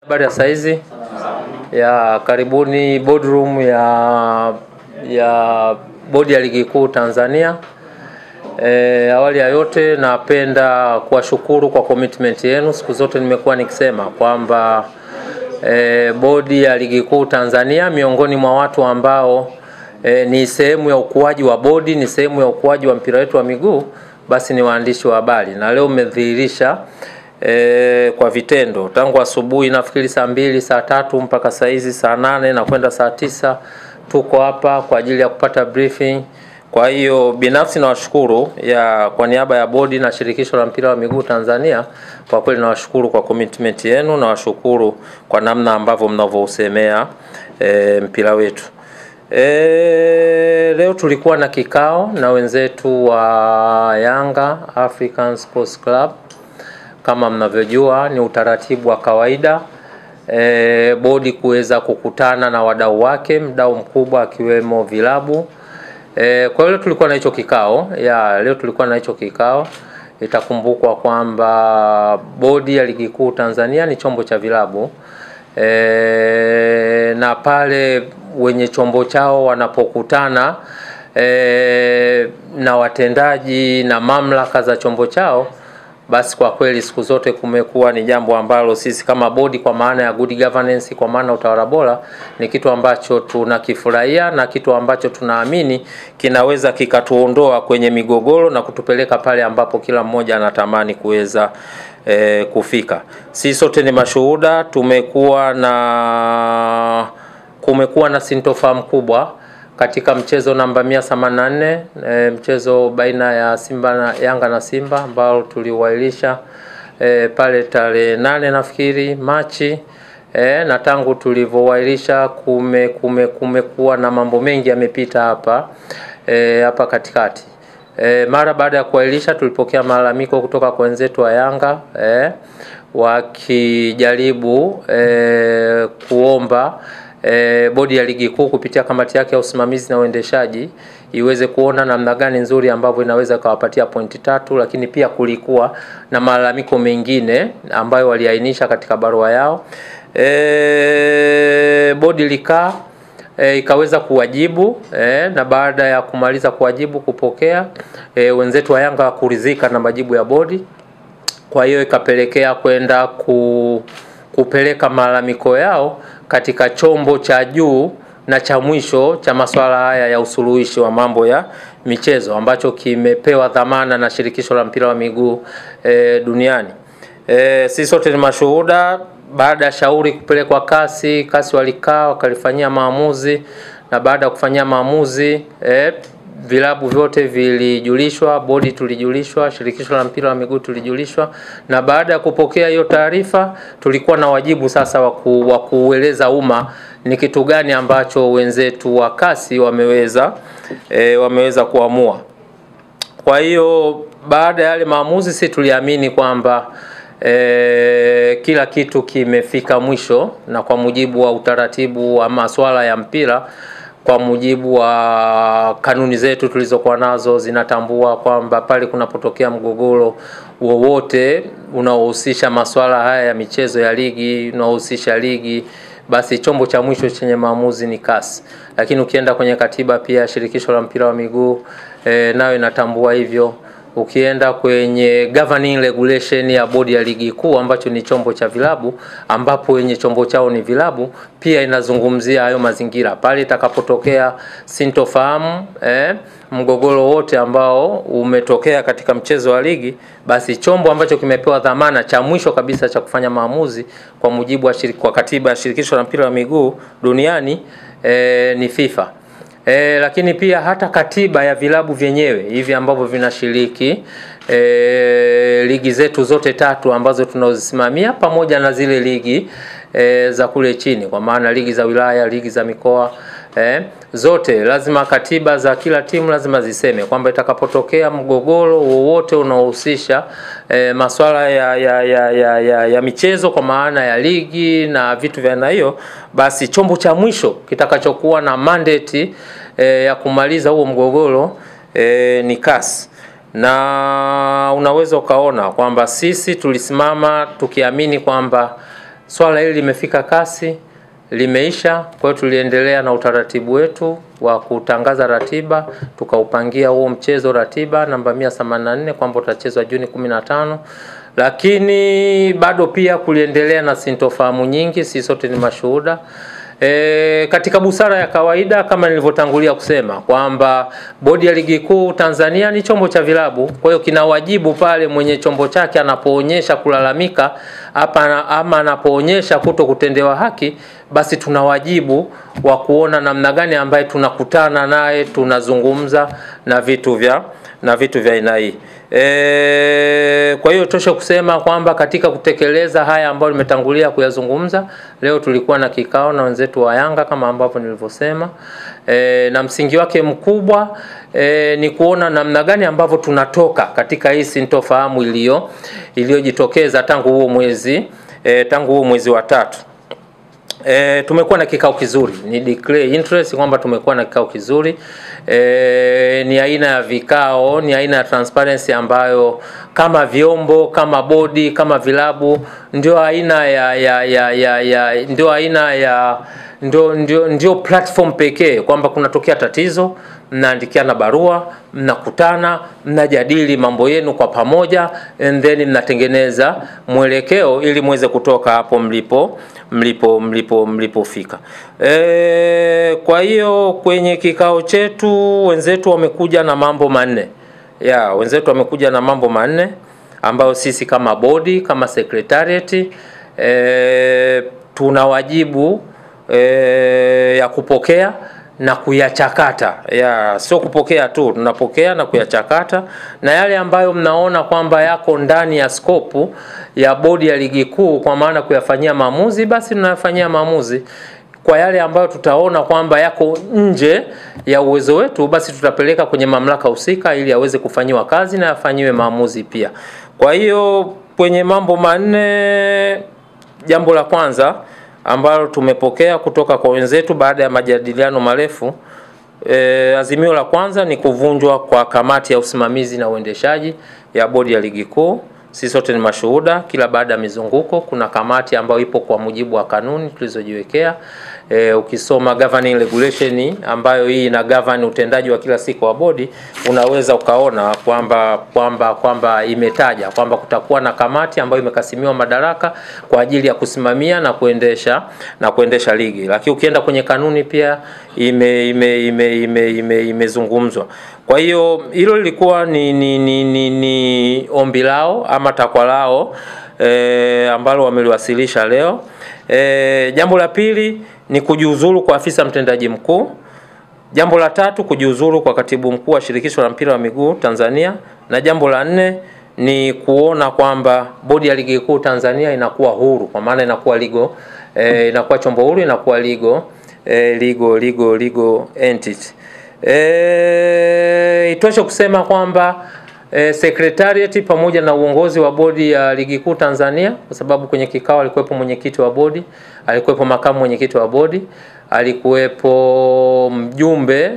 Habari ya saizi ya karibuni boardroom ya bodi ya ligi kuu Tanzania. Awali ya yote napenda kuwashukuru kwa commitment yenu. Siku zote nimekuwa nikisema kwamba bodi ya ligi kuu Tanzania miongoni mwa watu ambao ni sehemu ya ukuaji wa bodi, ni sehemu ya ukuaji wa mpira wetu wa miguu, basi ni waandishi wa habari. Na leo umedhihirisha kwa vitendo tangu asubuhi nafikiri saa 2 saa 3 mpaka saa hizi saa 8 na kwenda saa 9 tuko hapa kwa ajili ya kupata briefing. Kwa hiyo binafsi nawashukuru kwa niaba ya bodi na shirikisho la mpira wa miguu Tanzania, kwa kweli nawashukuru kwa commitment yenu, nawashukuru kwa namna ambavyo mnavousemea mpira wetu. Leo tulikuwa na kikao na wenzetu wa Yanga African Sports Club. Kama mnavyojua ni utaratibu wa kawaida bodi kuweza kukutana na wadau wake, mdau mkubwa akiwemo vilabu. Kwa hiyo tulikuwa na hicho kikao. Leo tulikuwa na hicho kikao. Itakumbukwa kwamba bodi ya ligi kuu Tanzania ni chombo cha vilabu. Na pale wenye chombo chao wanapokutana na watendaji na mamlaka za chombo chao, basi kwa kweli siku zote kumekuwa ni jambo ambalo sisi kama bodi, kwa maana ya good governance, kwa maana utawala bora, ni kitu ambacho tunakifurahia na kitu ambacho tunaamini kinaweza kikatuondoa kwenye migogoro na kutupeleka pale ambapo kila mmoja anatamani kuweza kufika. Sisi sote ni mashuhuda, kumekuwa na sintofahamu kubwa katika mchezo namba 184, mchezo baina ya Yanga na Simba ambao tuliwailisha pale tarehe 8 nafikiri Machi. Na tangu tulivyowailisha kumekuwa na mambo mengi yamepita hapa katikati. Mara baada ya kuwailisha tulipokea malalamiko kutoka kwa wenzetu wa Yanga wakijaribu kuomba bodi ya ligi kuu kupitia kamati yake ya usimamizi na uendeshaji iweze kuona namna gani nzuri ambavyo inaweza kuwapatia pointi 3, lakini pia kulikuwa na malalamiko mengine ambayo waliainisha katika barua yao. Bodi likaa ikaweza kuwajibu, na baada ya kumaliza kuwajibu kupokea, wenzetu wa Yanga kuridhika na majibu ya bodi. Kwa hiyo ikapelekea kwenda kupeleka malalamiko yao katika chombo cha juu na cha mwisho cha masuala haya ya usuluhishi wa mambo ya michezo, ambacho kimepewa dhamana na shirikisho la mpira wa miguu duniani. Sisi sote ni mashuhuda. Baada ya shauri kupelekwa kasi walikaa wakalifanyia maamuzi, na baada ya kufanyia maamuzi vilabu vyote vilijulishwa, bodi tulijulishwa, shirikisho la mpira wa miguu tulijulishwa, na baada ya kupokea hiyo taarifa tulikuwa na wajibu sasa wa kueleza umma ni kitu gani ambacho wenzetu wa kasi wameweza kuamua. Kwa hiyo baada ya yale maamuzi sisi tuliamini kwamba kila kitu kimefika mwisho, na kwa mujibu wa utaratibu wa masuala ya mpira, kwa mujibu wa kanuni zetu tulizokuwa nazo zinatambua kwamba pale kunapotokea mgogoro wowote unaohusisha masuala haya ya michezo ya ligi, unaohusisha ligi, basi chombo cha mwisho chenye maamuzi ni kasi. Lakini ukienda kwenye katiba pia shirikisho la mpira wa miguu nayo inatambua hivyo. Ukienda kwenye governing regulation ya bodi ya ligi kuu ambacho ni chombo cha vilabu, ambapo wenye chombo chao ni vilabu, pia inazungumzia hayo mazingira. Pale itakapotokea sintofahamu, mgogoro wote ambao umetokea katika mchezo wa ligi, basi chombo ambacho kimepewa dhamana cha mwisho kabisa cha kufanya maamuzi kwa mujibu wa katiba ya shirikisho la mpira wa miguu duniani ni FIFA. Lakini pia hata katiba ya vilabu vyenyewe hivi ambavyo vinashiriki ligi zetu zote 3 ambazo tunazosimamia, pamoja na zile ligi za kule chini, kwa maana ligi za wilaya, ligi za mikoa, zote lazima katiba za kila timu lazima ziseme kwamba itakapotokea mgogoro wowote unaohusisha masuala ya michezo, kwa maana ya ligi na vitu vya aina hiyo, basi chombo cha mwisho kitakachokuwa na mandate ya kumaliza huo mgogoro ni kasi. Na unaweza ukaona kwamba sisi tulisimama tukiamini kwamba swala hili limefika kasi, limeisha. Kwa hiyo tuliendelea na utaratibu wetu wa kutangaza ratiba, tukaupangia huo mchezo ratiba namba 184 kwamba utachezwa Juni 15. Lakini bado pia kuliendelea na sintofahamu nyingi, sisi sote ni mashuhuda. Katika busara ya kawaida kama nilivyotangulia kusema kwamba bodi ya ligi kuu Tanzania ni chombo cha vilabu, kwa hiyo kina wajibu pale mwenye chombo chake anapoonyesha kulalamika ama anapoonyesha kuto kutendewa haki, basi tuna wajibu wa kuona namna gani ambaye tunakutana naye, tunazungumza na vitu vya aina hii. Kwa hiyo tosha kusema kwamba katika kutekeleza haya ambayo nimetangulia kuyazungumza, leo tulikuwa na kikao na wenzetu wa Yanga kama ambavyo nilivyosema, na msingi wake mkubwa ni kuona namna gani ambavyo tunatoka katika hii sintofahamu iliyojitokeza tangu huo mwezi wa 3. Tumekuwa na kikao kizuri, ni declare interest kwamba tumekuwa na kikao kizuri. Ni aina ya vikao, ni aina ya transparency ambayo kama vyombo, kama bodi, kama vilabu ndio aina ndio platform pekee kwamba kunatokea tatizo, mnaandikiana barua, mnakutana, mnajadili mambo yenu kwa pamoja, and then mnatengeneza mwelekeo ili muweze kutoka hapo mlipofika. Kwa hiyo kwenye kikao chetu wenzetu wamekuja na mambo manne. Wenzetu wamekuja na mambo manne ambayo sisi kama bodi, kama secretariat tuna wajibu ya kupokea na kuyachakata. Sio kupokea tu, tunapokea na kuyachakata, na yale ambayo mnaona kwamba yako ndani ya skopu ya bodi ya ligi kuu kwa maana kuyafanyia maamuzi, basi tunayafanyia maamuzi. Kwa yale ambayo tutaona kwamba yako nje ya uwezo wetu, basi tutapeleka kwenye mamlaka husika ili yaweze kufanyiwa kazi na yafanyiwe maamuzi pia. Kwa hiyo kwenye mambo manne, jambo la kwanza ambalo tumepokea kutoka kwa wenzetu baada ya majadiliano marefu, azimio la kwanza ni kuvunjwa kwa kamati ya usimamizi na uendeshaji ya bodi ya ligi kuu. Sisi sote ni mashuhuda, kila baada ya mizunguko kuna kamati ambayo ipo kwa mujibu wa kanuni tulizojiwekea. Ukisoma governing regulation ambayo hii ina govern utendaji wa kila siku wa bodi, unaweza ukaona kwamba imetaja kwamba kutakuwa na kamati ambayo imekasimiwa madaraka kwa ajili ya kusimamia na kuendesha ligi. Lakini ukienda kwenye kanuni pia imezungumzwa. Kwa hiyo hilo lilikuwa ni ombi lao ama takwa lao ambalo wameliwasilisha leo. Jambo la pili ni kujiuzulu kwa afisa mtendaji mkuu. Jambo la tatu kujiuzulu kwa katibu mkuu wa shirikisho la mpira wa miguu Tanzania, na jambo la nne ni kuona kwamba bodi ya ligi kuu Tanzania inakuwa huru, kwa maana inakuwa inakuwa chombo huru, inakuwa legal entity. Itoshe kusema kwamba secretariat pamoja na uongozi wa bodi ya ligi kuu Tanzania, kwa sababu kwenye kikao alikuwepo mwenyekiti wa bodi, alikuwepo makamu mwenyekiti wa bodi, alikuwepo mjumbe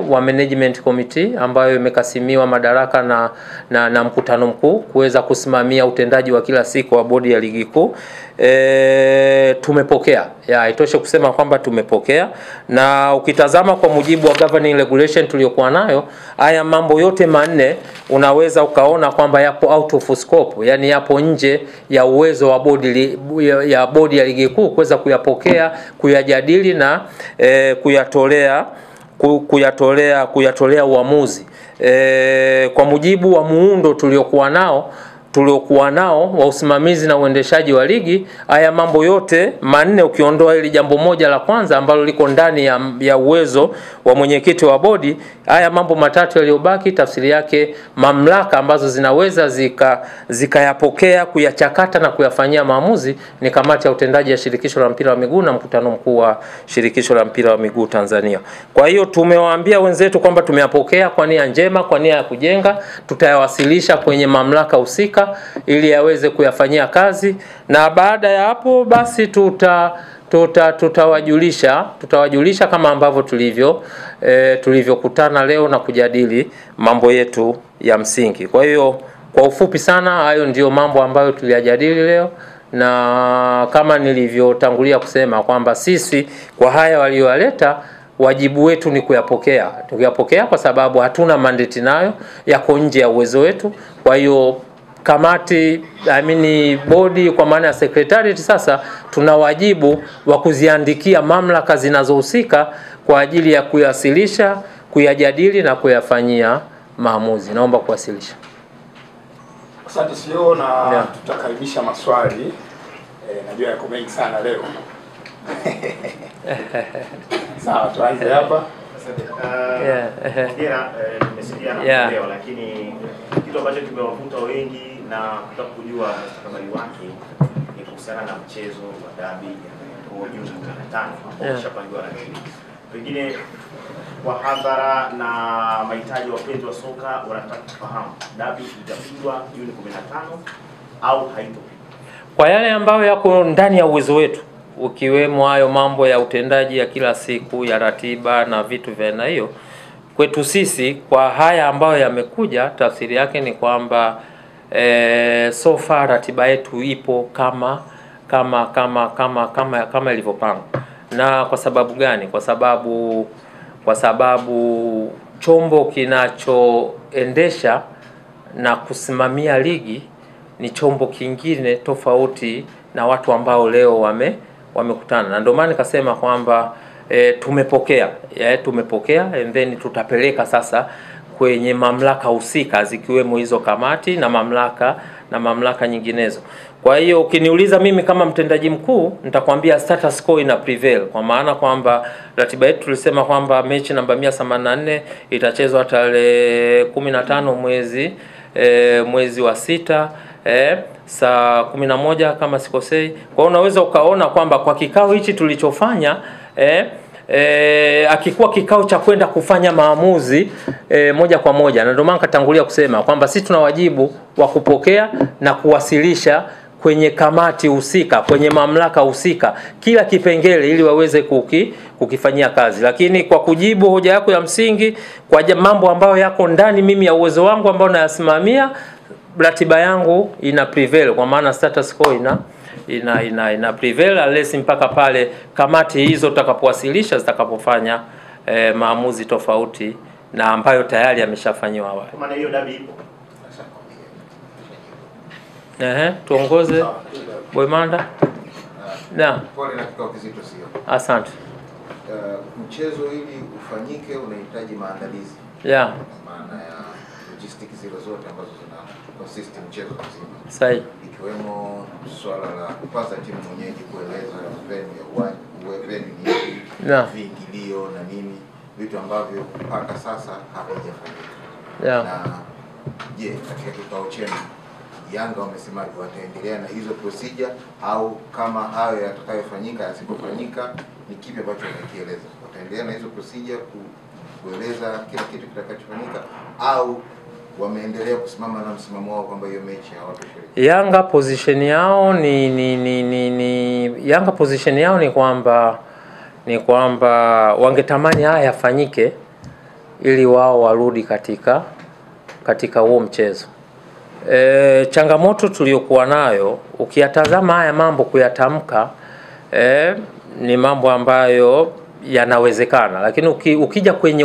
wa management committee ambayo imekasimiwa madaraka na mkutano mkuu kuweza kusimamia utendaji wa kila siku wa bodi ya ligi kuu. Tumepokea. Itoshe kusema kwamba tumepokea, na ukitazama kwa mujibu wa governing regulation tuliyokuwa nayo, haya mambo yote manne unaweza ukaona kwamba yapo out of scope, yani yapo nje ya uwezo wa bodi ya ligi kuu kuweza kuyapokea, kuyajadili na kuyatolea uamuzi. Kwa mujibu wa muundo tuliokuwa nao wa usimamizi na uendeshaji wa ligi, haya mambo yote manne ukiondoa hili jambo moja la kwanza ambalo liko ndani ya uwezo wa mwenyekiti wa bodi, haya mambo matatu yaliyobaki, tafsiri yake mamlaka ambazo zinaweza zikayapokea, kuyachakata na kuyafanyia maamuzi ni kamati ya utendaji ya shirikisho la mpira wa miguu na mkutano mkuu wa shirikisho la mpira wa miguu Tanzania. Kwa hiyo tumewaambia wenzetu kwamba tumeyapokea kwa nia njema, kwa nia ya kujenga, tutayawasilisha kwenye mamlaka husika ili yaweze kuyafanyia kazi, na baada ya hapo basi tutawajulisha kama ambavyo tulivyokutana leo na kujadili mambo yetu ya msingi. Kwa hiyo kwa ufupi sana, hayo ndio mambo ambayo tuliyajadili leo, na kama nilivyotangulia kusema kwamba sisi kwa haya waliowaleta, wajibu wetu ni kuyapokea. Tukiyapokea kwa sababu hatuna mandate nayo, yako nje ya uwezo wetu. Kwa hiyo kamati, bodi kwa maana ya secretariat, sasa tuna wajibu wa kuziandikia mamlaka zinazohusika kwa ajili ya kuyasilisha, kuyajadili na kuyafanyia maamuzi. Naomba kuwasilisha. Asante CEO, na tutakaribisha maswali. Najua yako mengi sana leo. Sawa, tuanze hapa. Nimesikia na leo, lakini kitu ambacho kimewavuta wengi na kutaka kujua mustakabali wake ni kuhusiana na mchezo wa dabi ya Juni 15 ambao ushapangiwa na hili. Pengine kwa hadhara na mahitaji wapenzi wa soka wanataka kufahamu dabi itapigwa Juni 15 au haitopigwa? Kwa yale ambayo yako ndani ya uwezo wetu, ukiwemo hayo mambo ya utendaji ya kila siku ya ratiba na vitu vya aina hiyo, kwetu sisi kwa haya ambayo yamekuja, tafsiri yake ni kwamba so far ratiba yetu ipo kama ilivyopangwa. Na kwa sababu gani? Kwa sababu chombo kinachoendesha na kusimamia ligi ni chombo kingine tofauti na watu ambao leo wamekutana. Na ndio maana nikasema kwamba tumepokea and then tutapeleka sasa kwenye mamlaka husika zikiwemo hizo kamati na mamlaka nyinginezo. Kwa hiyo ukiniuliza mimi kama mtendaji mkuu, nitakwambia status quo ina prevail, kwa maana kwamba ratiba yetu tulisema kwamba mechi namba 184 itachezwa tarehe 15 mwezi wa 6 saa 11 kama sikosei. Kwa hiyo unaweza ukaona kwamba kwa kikao hichi tulichofanya akikuwa kikao cha kwenda kufanya maamuzi moja kwa moja, na ndio maana katangulia kusema kwamba sisi tuna wajibu wa kupokea na kuwasilisha kwenye kamati husika, kwenye mamlaka husika kila kipengele ili waweze kukifanyia kazi. Lakini kwa kujibu hoja yako ya msingi, kwa mambo ambayo yako ndani mimi ya uwezo wangu ambao nayasimamia, ratiba yangu ina prevail, kwa maana status quo ina prevail unless mpaka pale kamati hizo tutakapowasilisha zitakapofanya maamuzi tofauti na ambayo tayari yameshafanywa awali. Kwa maana hiyo dabi ipo. Tuongoze Boimanda. Pole na kikao kizito sio. Asante. Mchezo ili ufanyike unahitaji maandalizi. Maana ya logistics zile zote ambazo zina consist mchezo mzima. Sahihi. Ikiwemo swala la kwanza timu mwenyeji kueleza venue ya uwanja, ni viingilio na nini, vitu ambavyo mpaka sasa havijafanyika. Na je, katika kikao chenu Yanga wamesemaje, wataendelea na hizo procedure au kama hayo yatakayofanyika yasipofanyika ni kipi ambacho wanakieleza? Wataendelea na hizo procedure kueleza kila kitu kitakachofanyika au wameendelea kusimama na msimamo wao kwamba hiyo mechi hawatashiriki? Yanga position yao ni kwamba wangetamani haya yafanyike ili wao warudi katika huo mchezo. Changamoto tuliyokuwa nayo, ukiyatazama haya mambo kuyatamka ni mambo ambayo yanawezekana, lakini ukija kwenye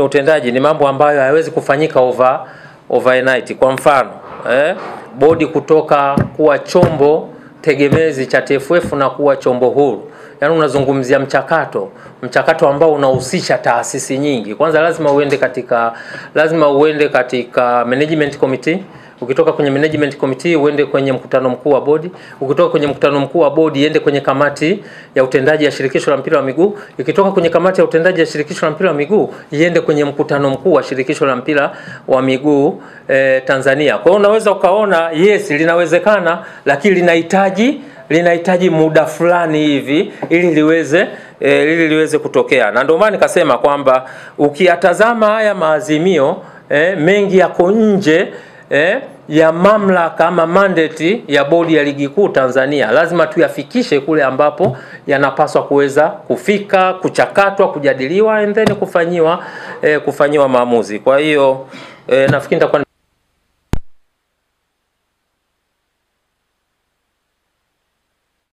utendaji ni mambo ambayo hayawezi kufanyika overnight. Kwa mfano bodi kutoka kuwa chombo tegemezi cha TFF na kuwa chombo huru, yaani unazungumzia mchakato ambao unahusisha taasisi nyingi. Kwanza lazima uende katika management committee. Ukitoka kwenye management committee uende kwenye mkutano mkuu wa bodi. Ukitoka kwenye mkutano mkuu wa bodi iende kwenye kamati ya utendaji ya shirikisho la mpira wa miguu. Ikitoka kwenye kamati ya utendaji ya shirikisho la mpira wa miguu iende kwenye mkutano mkuu wa shirikisho la mpira wa miguu Tanzania. Kwa hiyo unaweza ukaona yes linawezekana, lakini linahitaji muda fulani hivi ili liweze kutokea. Na ndio maana nikasema kwamba ukiyatazama haya maazimio mengi yako nje ya mamlaka ama mandate ya bodi ya ligi kuu Tanzania. Lazima tuyafikishe kule ambapo yanapaswa kuweza kufika, kuchakatwa, kujadiliwa and then kufanyiwa maamuzi. Kwa hiyo nafikiri nitakuwa